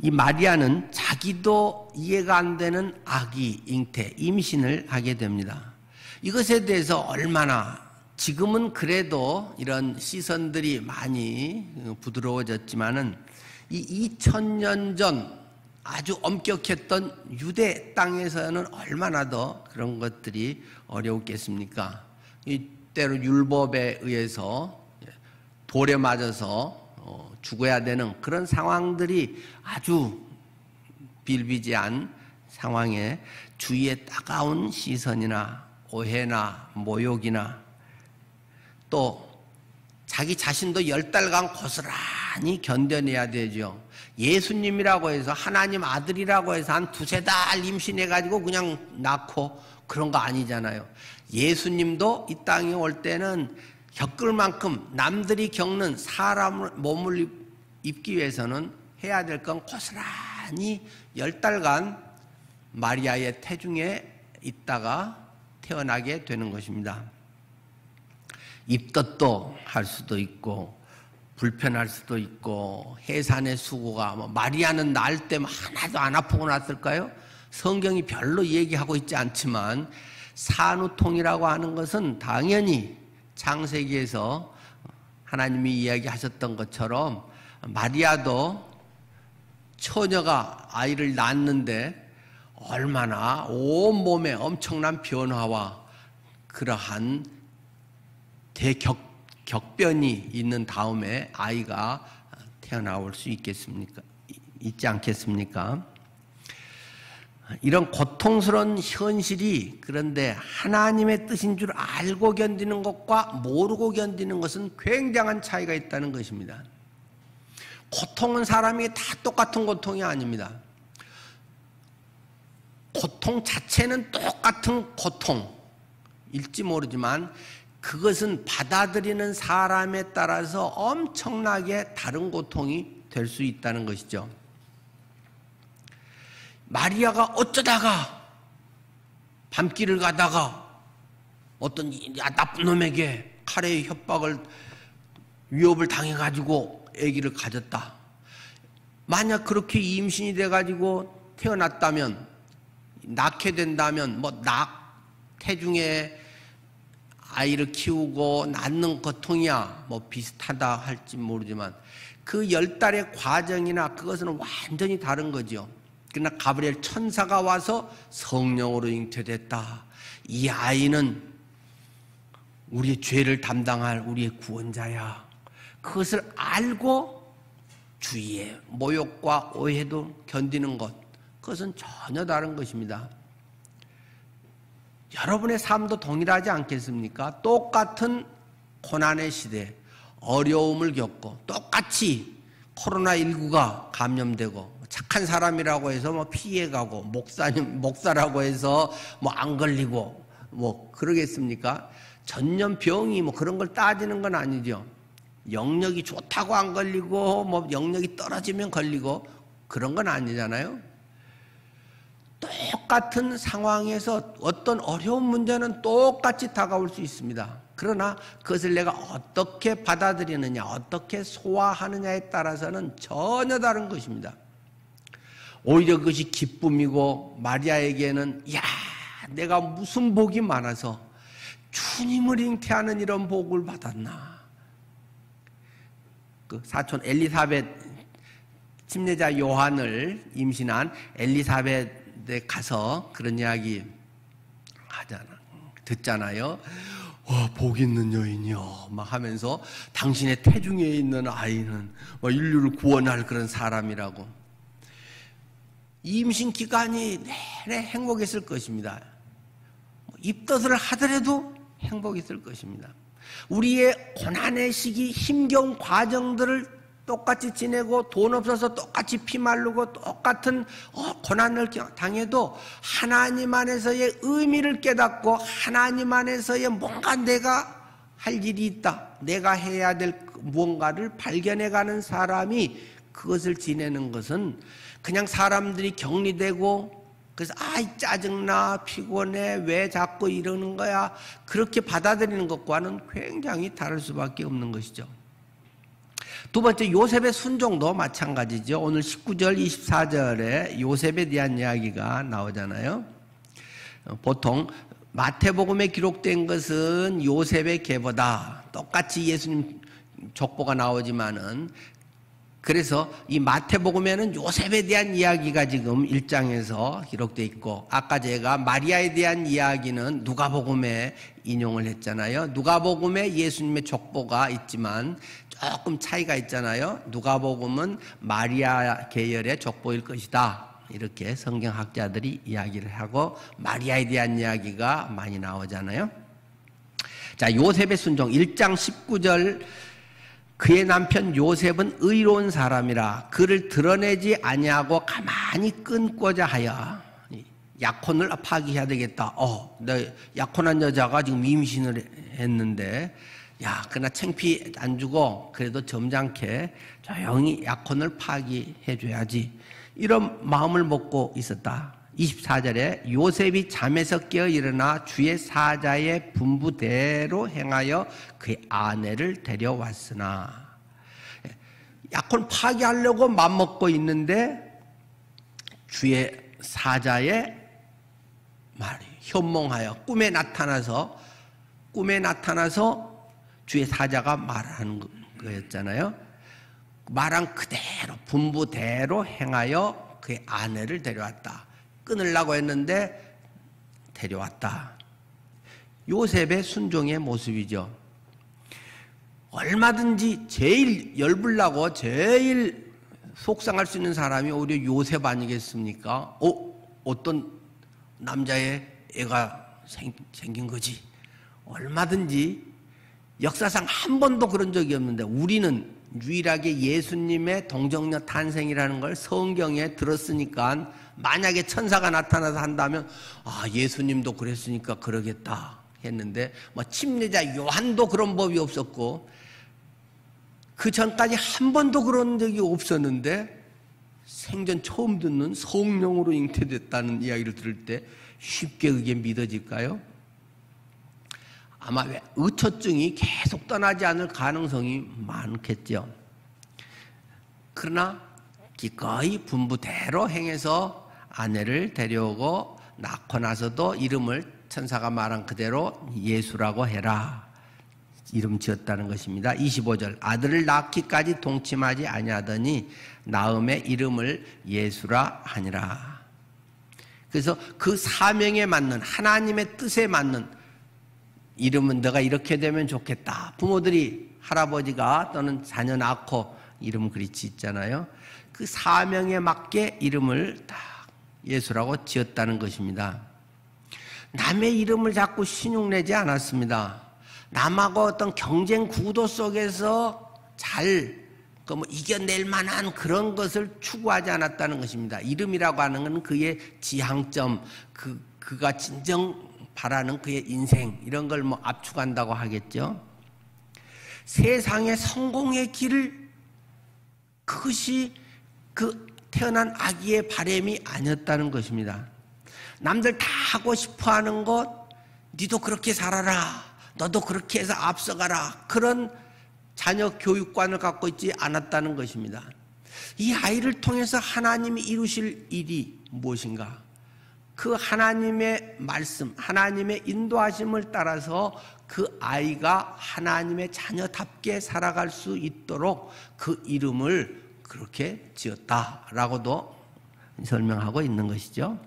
이 마리아는 자기도 이해가 안 되는 아기, 잉태, 임신을 하게 됩니다. 이것에 대해서 얼마나, 지금은 그래도 이런 시선들이 많이 부드러워졌지만은 이 2000년 전 아주 엄격했던 유대 땅에서는 얼마나 더 그런 것들이 어려웠겠습니까? 이때로 율법에 의해서 돌에 맞아서 죽어야 되는 그런 상황들이 아주 비일비재한 상황에 주위의 따가운 시선이나 오해나 모욕이나 또 자기 자신도 10달간 고스란히 견뎌내야 되죠. 예수님이라고 해서 하나님 아들이라고 해서 한 2-3달 임신해가지고 그냥 낳고 그런 거 아니잖아요. 예수님도 이 땅에 올 때는 겪을 만큼 남들이 겪는 사람 몸을 입기 위해서는 해야 될 건 고스란히 10달간 마리아의 태중에 있다가 태어나게 되는 것입니다. 입덧도 할 수도 있고 불편할 수도 있고 해산의 수고가 마리아는 낳을 때 하나도 안 아프고 났을까요? 성경이 별로 얘기하고 있지 않지만 산후통이라고 하는 것은 당연히 창세기에서 하나님이 이야기하셨던 것처럼 마리아도 처녀가 아이를 낳았는데 얼마나 온몸에 엄청난 변화와 그러한 격변이 있는 다음에 아이가 태어나올 수 있지 않겠습니까? 이런 고통스러운 현실이 그런데 하나님의 뜻인 줄 알고 견디는 것과 모르고 견디는 것은 굉장한 차이가 있다는 것입니다. 고통은 사람이 다 똑같은 고통이 아닙니다. 고통 자체는 똑같은 고통일지 모르지만 그것은 받아들이는 사람에 따라서 엄청나게 다른 고통이 될 수 있다는 것이죠. 마리아가 어쩌다가 밤길을 가다가 어떤 나쁜 놈에게 칼의 위협을 당해가지고 아기를 가졌다. 만약 그렇게 임신이 돼가지고 태어났다면, 낳게 된다면 태중에 아이를 키우고 낳는 고통이야 비슷하다 할지 모르지만 그 10달의 과정이나 그것은 완전히 다른 거죠. 그러나 가브리엘 천사가 와서 성령으로 잉태됐다. 이 아이는 우리의 죄를 담당할 우리의 구원자야. 그것을 알고 주위의 모욕과 오해도 견디는 것, 그것은 전혀 다른 것입니다. 여러분의 삶도 동일하지 않겠습니까? 똑같은 고난의 시대, 어려움을 겪고 똑같이 코로나19가 감염되고 착한 사람이라고 해서 피해가고 목사라고 해서 안 걸리고 그러겠습니까? 전염병이 그런 걸 따지는 건 아니죠. 영역이 좋다고 안 걸리고 영역이 떨어지면 걸리고 그런 건 아니잖아요. 똑같은 상황에서 어떤 어려운 문제는 똑같이 다가올 수 있습니다. 그러나 그것을 내가 어떻게 받아들이느냐, 어떻게 소화하느냐에 따라서는 전혀 다른 것입니다. 오히려 그것이 기쁨이고 마리아에게는 내가 무슨 복이 많아서 주님을 잉태하는 이런 복을 받았나. 그 사촌 엘리사벳 침례자 요한을 임신한 엘리사벳에 가서 그런 이야기 듣잖아요. 복 있는 여인이여 하면서 당신의 태중에 있는 아이는 인류를 구원할 그런 사람이라고. 임신 기간이 내내 행복했을 것입니다. 입덧을 하더라도 행복했을 것입니다. 우리의 고난의 시기, 힘겨운 과정들을 똑같이 지내고 돈 없어서 똑같이 피 마르고 똑같은 고난을 당해도 하나님 안에서의 의미를 깨닫고 하나님 안에서의 뭔가 내가 할 일이 있다, 내가 해야 될 무언가를 발견해가는 사람이 그것을 지내는 것은 그냥 사람들이 격리되고 그래서 짜증나, 피곤해, 왜 자꾸 이러는 거야, 그렇게 받아들이는 것과는 굉장히 다를 수밖에 없는 것이죠. 두 번째, 요셉의 순종도 마찬가지죠. 오늘 19절, 24절에 요셉에 대한 이야기가 나오잖아요. 보통 마태복음에 기록된 것은 요셉의 계보다 똑같이 예수님 족보가 나오지만은, 그래서 이 마태복음에는 요셉에 대한 이야기가 지금 1장에서 기록되어 있고, 아까 제가 마리아에 대한 이야기는 누가복음에 인용을 했잖아요. 누가복음에 예수님의 족보가 있지만 조금 차이가 있잖아요. 누가복음은 마리아 계열의 족보일 것이다 이렇게 성경학자들이 이야기를 하고 마리아에 대한 이야기가 많이 나오잖아요. 자, 요셉의 순종 1장 19절 그의 남편 요셉은 의로운 사람이라 그를 드러내지 아니하고 가만히 끊고자 하여 약혼을 파기해야 되겠다. 내 약혼한 여자가 지금 임신을 했는데 그러나 창피 안 주고 그래도 점잖게 조용히 약혼을 파기해 줘야지. 이런 마음을 먹고 있었다. 24절에 요셉이 잠에서 깨어 일어나 주의 사자의 분부대로 행하여 그의 아내를 데려왔으나 약혼 파기하려고 맘먹고 있는데 주의 사자의 말이 현몽하여 꿈에 나타나서 주의 사자가 말하는 거였잖아요. 말한 그대로 분부대로 행하여 그의 아내를 데려왔다. 끊으려고 했는데 데려왔다. 요셉의 순종의 모습이죠. 얼마든지 제일 열불나고 제일 속상할 수 있는 사람이 오히려 요셉 아니겠습니까? 어떤 남자의 애가 생긴 거지. 얼마든지 역사상 한 번도 그런 적이 없는데 우리는 유일하게 예수님의 동정녀 탄생이라는 걸 성경에 들었으니까 만약에 천사가 나타나서 한다면 예수님도 그랬으니까 그러겠다 했는데 침례자 요한도 그런 법이 없었고 그 전까지 한 번도 그런 적이 없었는데 생전 처음 듣는 성령으로 잉태됐다는 이야기를 들을 때 쉽게 그게 믿어질까요? 아마 의처증이 계속 떠나지 않을 가능성이 많겠죠. 그러나 기꺼이 분부대로 행해서 아내를 데려오고 낳고 나서도 이름을 천사가 말한 그대로 예수라고 해라. 이름 지었다는 것입니다. 25절 아들을 낳기까지 동침하지 아니하더니 낳음의 이름을 예수라 하니라. 그래서 그 사명에 맞는 하나님의 뜻에 맞는 이름은 너가 이렇게 되면 좋겠다. 부모들이 할아버지가 또는 자녀 낳고 이름 그리 짓잖아요. 그 사명에 맞게 이름을 딱 예수라고 지었다는 것입니다. 남의 이름을 자꾸 신용내지 않았습니다. 남하고 어떤 경쟁 구도 속에서 잘 이겨낼 만한 그런 것을 추구하지 않았다는 것입니다. 이름이라고 하는 것은 그의 지향점, 그가 진정 바라는 그의 인생 이런 걸 압축한다고 하겠죠. 세상의 성공의 길을 그것이 그 태어난 아기의 바람이 아니었다는 것입니다. 남들 다 하고 싶어하는 것, 니도 그렇게 살아라, 너도 그렇게 해서 앞서가라, 그런 자녀 교육관을 갖고 있지 않았다는 것입니다. 이 아이를 통해서 하나님이 이루실 일이 무엇인가? 그 하나님의 말씀, 하나님의 인도하심을 따라서 그 아이가 하나님의 자녀답게 살아갈 수 있도록 그 이름을 그렇게 지었다라고도 설명하고 있는 것이죠.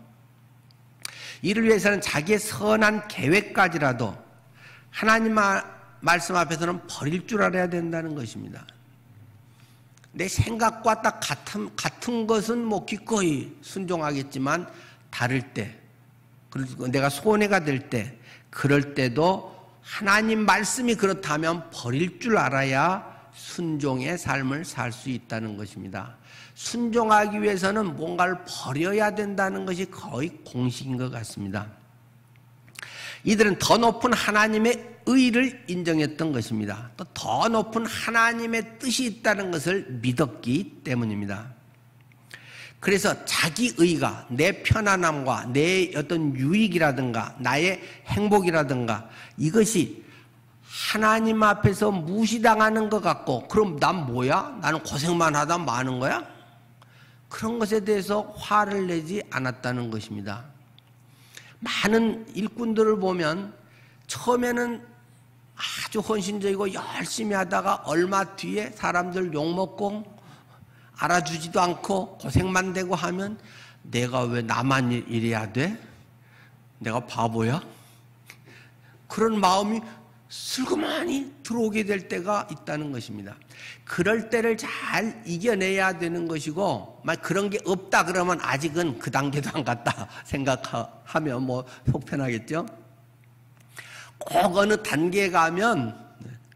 이를 위해서는 자기의 선한 계획까지라도 하나님 말씀 앞에서는 버릴 줄 알아야 된다는 것입니다. 내 생각과 딱 같은 것은 기꺼이 순종하겠지만 다를 때, 그리고 내가 손해가 될 때, 그럴 때도 하나님 말씀이 그렇다면 버릴 줄 알아야 순종의 삶을 살 수 있다는 것입니다. 순종하기 위해서는 뭔가를 버려야 된다는 것이 거의 공식인 것 같습니다. 이들은 더 높은 하나님의 의를 인정했던 것입니다. 또 더 높은 하나님의 뜻이 있다는 것을 믿었기 때문입니다. 그래서 자기 의가 내 편안함과 내 어떤 유익이라든가 나의 행복이라든가 이것이 하나님 앞에서 무시당하는 것 같고, 그럼 난 뭐야? 나는 고생만 하다 마는 거야? 그런 것에 대해서 화를 내지 않았다는 것입니다. 많은 일꾼들을 보면 처음에는 아주 헌신적이고 열심히 하다가 얼마 뒤에 사람들 욕먹고 알아주지도 않고 고생만 되고 하면 내가 왜 나만 이래야 돼? 내가 바보야? 그런 마음이 슬그머니 들어오게 될 때가 있다는 것입니다. 그럴 때를 잘 이겨내야 되는 것이고, 막 그런 게 없다 그러면 아직은 그 단계도 안 갔다 생각하면 뭐 속편하겠죠. 꼭 어느 단계에 가면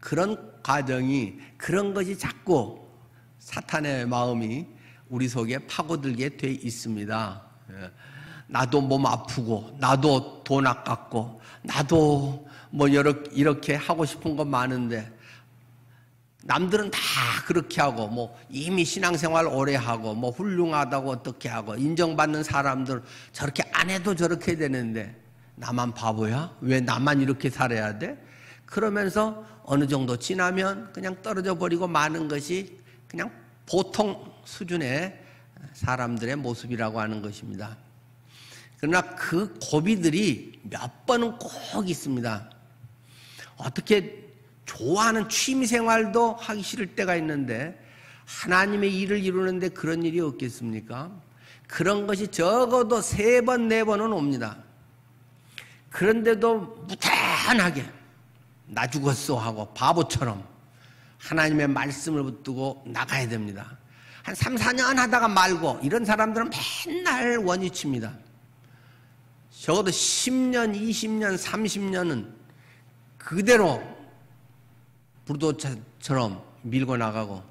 그런 과정이, 그런 것이 자꾸 사탄의 마음이 우리 속에 파고들게 돼 있습니다. 나도 몸 아프고, 나도 돈 아깝고, 나도 뭐 이렇게 하고 싶은 거 많은데 남들은 다 그렇게 하고, 뭐 이미 신앙생활 오래 하고, 뭐 훌륭하다고 어떻게 하고, 인정받는 사람들 저렇게 안 해도 저렇게 되는데 나만 바보야? 왜 나만 이렇게 살아야 돼? 그러면서 어느 정도 지나면 그냥 떨어져 버리고 마는 것이 그냥 보통 수준의 사람들의 모습이라고 하는 것입니다. 그러나 그 고비들이 몇 번은 꼭 있습니다. 어떻게 좋아하는 취미생활도 하기 싫을 때가 있는데 하나님의 일을 이루는데 그런 일이 없겠습니까? 그런 것이 적어도 3번, 4번은 옵니다. 그런데도 무탄하게 나 죽었어 하고 바보처럼 하나님의 말씀을 붙들고 나가야 됩니다. 한 3, 4년 하다가 말고 이런 사람들은 맨날 원위치입니다. 적어도 10년, 20년, 30년은 그대로 불도처럼 밀고 나가고,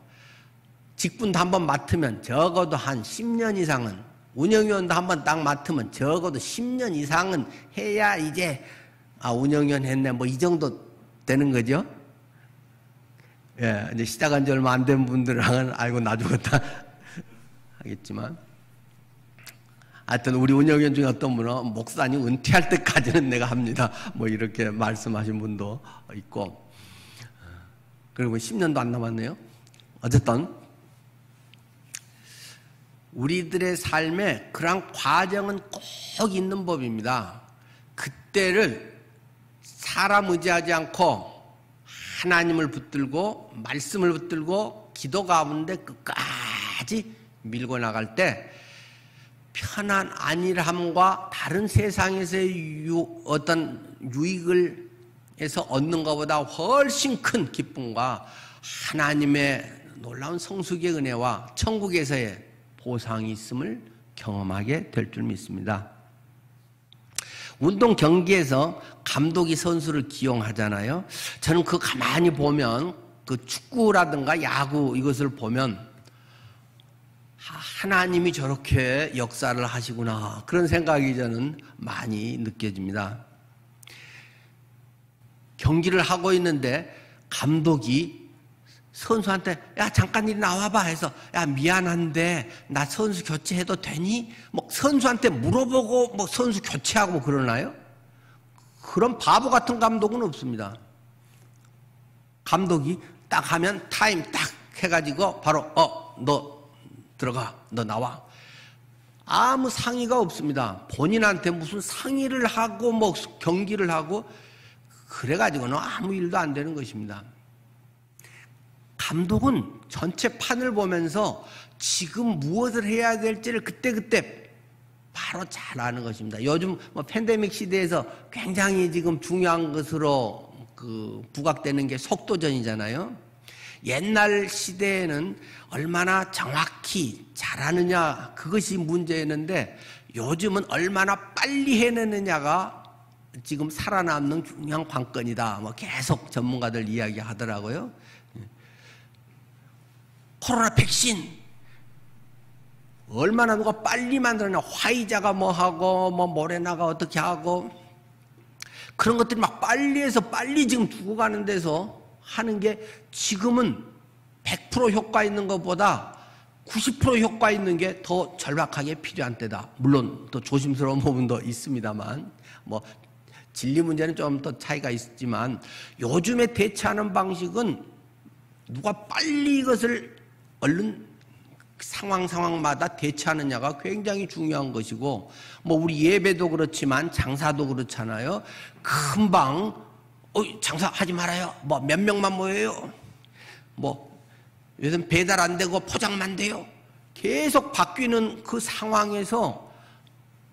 직분도 한번 맡으면 적어도 한 10년 이상은, 운영위원도 한번 딱 맡으면 적어도 10년 이상은 해야 이제 운영위원 했네 뭐 이 정도 되는 거죠. 예, 이제 시작한 지 얼마 안 된 분들은 아이고 나 죽었다 하겠지만, 하여튼 우리 운영위원 중에 어떤 분은 목사님 은퇴할 때까지는 내가 합니다 뭐 이렇게 말씀하신 분도 있고, 그리고 10년도 안 남았네요. 어쨌든 우리들의 삶에 그런 과정은 꼭 있는 법입니다. 그때를 사람 의지하지 않고 하나님을 붙들고 말씀을 붙들고 기도 가운데 끝까지 밀고 나갈 때 편한 안일함과 다른 세상에서의 어떤 유익을 해서 얻는 것보다 훨씬 큰 기쁨과 하나님의 놀라운 성숙의 은혜와 천국에서의 보상이 있음을 경험하게 될 줄 믿습니다. 운동 경기에서 감독이 선수를 기용하잖아요. 저는 그 가만히 보면 그 축구라든가 야구 이것을 보면 하나님이 저렇게 역사를 하시구나 그런 생각이 저는 많이 느껴집니다. 경기를 하고 있는데 감독이 선수한테 야 잠깐 이리 나와봐 해서 야 미안한데 나 선수 교체해도 되니? 뭐 선수한테 물어보고 뭐 선수 교체하고 그러나요? 그런 바보 같은 감독은 없습니다. 감독이 딱 하면 타임 딱 해가지고 바로 너 들어가 너 나와. 아무 상의가 없습니다. 본인한테 무슨 상의를 하고 뭐 경기를 하고 그래가지고는 아무 일도 안 되는 것입니다. 감독은 전체 판을 보면서 지금 무엇을 해야 될지를 그때그때 바로 잘 아는 것입니다. 요즘 뭐 팬데믹 시대에서 굉장히 지금 중요한 것으로 부각되는 게 속도전이잖아요. 옛날 시대에는 얼마나 정확히 잘하느냐 그것이 문제였는데 요즘은 얼마나 빨리 해내느냐가 지금 살아남는 중요한 관건이다. 뭐 계속 전문가들 이야기하더라고요. 코로나 백신 얼마나 누가 빨리 만들었냐. 화이자가 뭐 하고 뭐 모레나가 어떻게 하고 그런 것들이 막 빨리 해서 빨리 지금 두고 가는 데서 하는 게 지금은 100% 효과 있는 것보다 90% 효과 있는 게 더 절박하게 필요한 때다. 물론 또 조심스러운 부분도 있습니다만 뭐 진리 문제는 좀 더 차이가 있지만 요즘에 대처하는 방식은 누가 빨리 이것을 얼른 상황마다 대처하느냐가 굉장히 중요한 것이고 뭐 우리 예배도 그렇지만 장사도 그렇잖아요. 금방 장사하지 말아요. 뭐 몇 명만 모여요. 뭐 요즘 배달 안 되고 포장만 돼요. 계속 바뀌는 그 상황에서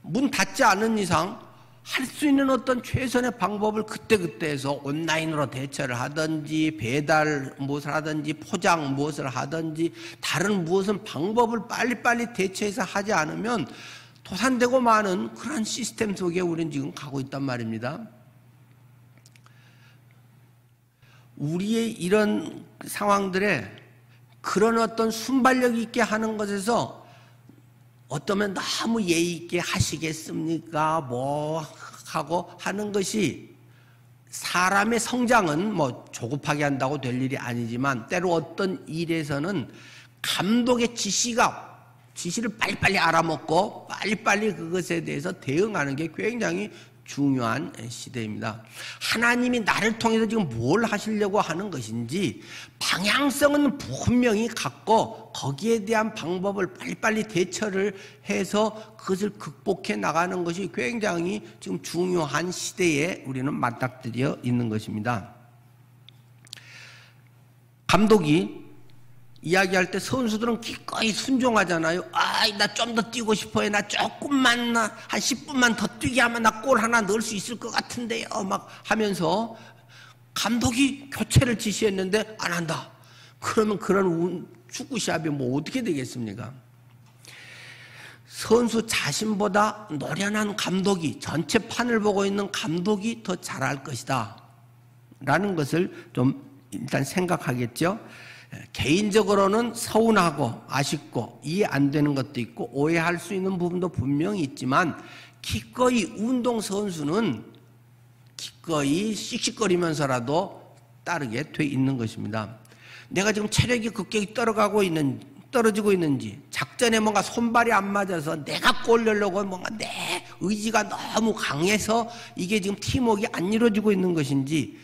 문 닫지 않은 이상 할 수 있는 어떤 최선의 방법을 그때그때 해서 온라인으로 대처를 하든지 배달 무엇을 하든지 포장 무엇을 하든지 다른 무엇은 방법을 빨리빨리 대처해서 하지 않으면 도산되고 마는 그런 시스템 속에 우리는 지금 가고 있단 말입니다. 우리의 이런 상황들에 그런 어떤 순발력 있게 하는 것에서 어떠면 너무 예의 있게 하시겠습니까? 뭐 하고 하는 것이 사람의 성장은 뭐 조급하게 한다고 될 일이 아니지만 때로 어떤 일에서는 감독의 지시를 빨리빨리 알아먹고 빨리빨리 그것에 대해서 대응하는 게 굉장히 중요한 시대입니다. 하나님이 나를 통해서 지금 뭘 하시려고 하는 것인지 방향성은 분명히 갖고 거기에 대한 방법을 빨리빨리 대처를 해서 그것을 극복해 나가는 것이 굉장히 지금 중요한 시대에 우리는 맞닥뜨려 있는 것입니다. 감독이 이야기할 때 선수들은 기꺼이 순종하잖아요. 나 좀 더 뛰고 싶어요. 나 조금만, 한 10분만 더 뛰게 하면 나 골 하나 넣을 수 있을 것 같은데요. 막 하면서 감독이 교체를 지시했는데 안 한다. 그러면 그런 축구 시합이 뭐 어떻게 되겠습니까? 선수 자신보다 노련한 감독이, 전체 판을 보고 있는 감독이 더 잘할 것이다 라는 것을 좀 일단 생각하겠죠. 개인적으로는 서운하고 아쉽고 이해 안 되는 것도 있고 오해할 수 있는 부분도 분명히 있지만 기꺼이 운동선수는 기꺼이 씩씩거리면서라도 따르게 돼 있는 것입니다. 내가 지금 체력이 급격히 떨어지고 있는지 작전에 뭔가 손발이 안 맞아서 내가 골 넣으려고 뭔가 내 의지가 너무 강해서 이게 지금 팀워크가 안 이루어지고 있는 것인지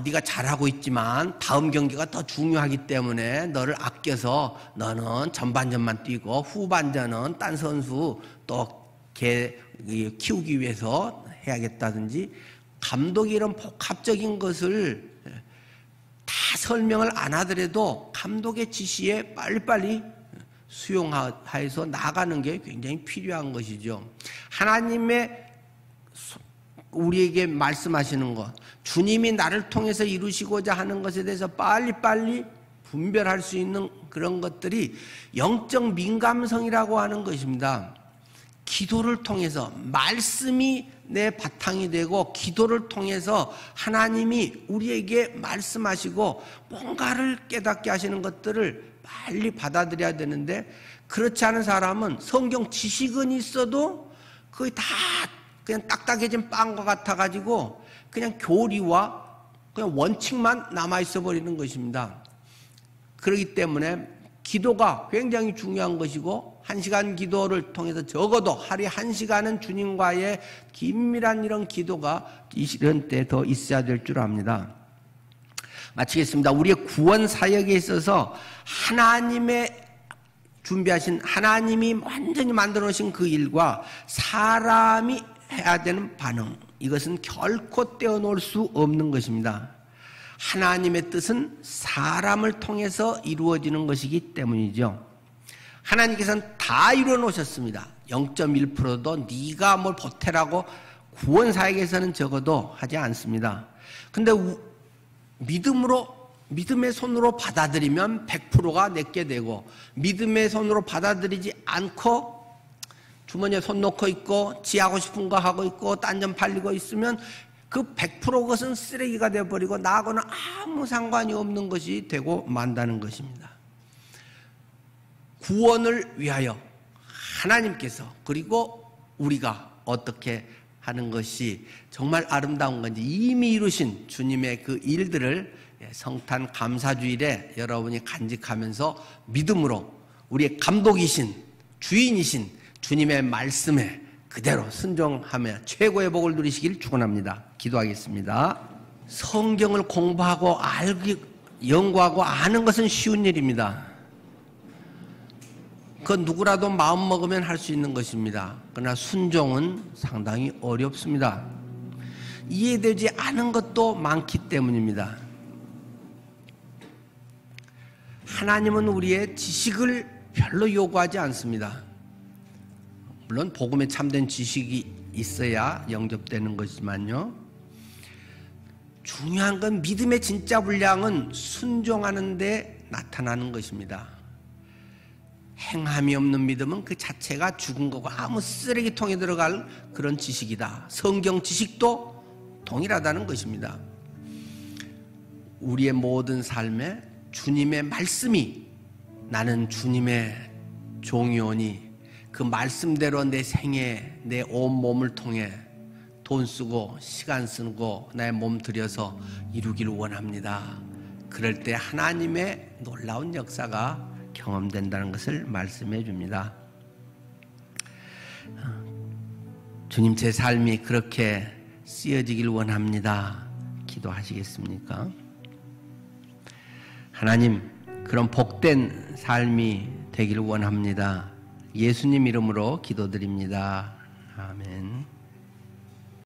네가 잘하고 있지만 다음 경기가 더 중요하기 때문에 너를 아껴서 너는 전반전만 뛰고 후반전은 딴 선수 또 키우기 위해서 해야겠다든지 감독이 이런 복합적인 것을 다 설명을 안 하더라도 감독의 지시에 빨리빨리 수용하여서 나가는 게 굉장히 필요한 것이죠. 하나님의 우리에게 말씀하시는 것, 주님이 나를 통해서 이루시고자 하는 것에 대해서 빨리빨리 분별할 수 있는 그런 것들이 영적 민감성이라고 하는 것입니다. 기도를 통해서 말씀이 내 바탕이 되고 기도를 통해서 하나님이 우리에게 말씀하시고 뭔가를 깨닫게 하시는 것들을 빨리 받아들여야 되는데 그렇지 않은 사람은 성경 지식은 있어도 거의 다 그냥 딱딱해진 빵과 같아가지고 그냥 교리와 그냥 원칙만 남아있어 버리는 것입니다. 그렇기 때문에 기도가 굉장히 중요한 것이고 1시간 기도를 통해서 적어도 하루에 1시간은 주님과의 긴밀한 이런 기도가 이런 때 더 있어야 될 줄 압니다. 마치겠습니다. 우리의 구원 사역에 있어서 하나님의 준비하신 하나님이 완전히 만들어 놓으신 그 일과 사람이 해야 되는 반응, 이것은 결코 떼어놓을 수 없는 것입니다. 하나님의 뜻은 사람을 통해서 이루어지는 것이기 때문이죠. 하나님께서는 다 이루어 놓으셨습니다. 0.1%도 네가 뭘 보태라고 구원 사역에서는 적어도 하지 않습니다. 근데 믿음의 손으로 받아들이면 100%가 내게 되고 믿음의 손으로 받아들이지 않고 주머니에 손 놓고 있고 지하고 싶은 거 하고 있고 딴 점 팔리고 있으면 그 100% 것은 쓰레기가 되어버리고 나하고는 아무 상관이 없는 것이 되고 만다는 것입니다. 구원을 위하여 하나님께서 그리고 우리가 어떻게 하는 것이 정말 아름다운 건지 이미 이루신 주님의 그 일들을 성탄 감사주일에 여러분이 간직하면서 믿음으로 우리의 감독이신 주인이신 주님의 말씀에 그대로 순종하며 최고의 복을 누리시길 축원합니다. 기도하겠습니다. 성경을 공부하고 연구하고 아는 것은 쉬운 일입니다. 그 누구라도 마음 먹으면 할 수 있는 것입니다. 그러나 순종은 상당히 어렵습니다. 이해되지 않은 것도 많기 때문입니다. 하나님은 우리의 지식을 별로 요구하지 않습니다. 물론 복음에 참된 지식이 있어야 영접되는 것이지만요. 중요한 건 믿음의 진짜 분량은 순종하는 데 나타나는 것입니다. 행함이 없는 믿음은 그 자체가 죽은 거고 아무 쓰레기통에 들어갈 그런 지식이다. 성경 지식도 동일하다는 것입니다. 우리의 모든 삶에 주님의 말씀이 나는 주님의 종이오니 그 말씀대로 내 생애 내 온 몸을 통해 돈 쓰고 시간 쓰고 나의 몸 들여서 이루기를 원합니다. 그럴 때 하나님의 놀라운 역사가 경험된다는 것을 말씀해 줍니다. 주님, 제 삶이 그렇게 쓰여지길 원합니다. 기도하시겠습니까? 하나님, 그런 복된 삶이 되기를 원합니다. 예수님 이름으로 기도드립니다. 아멘.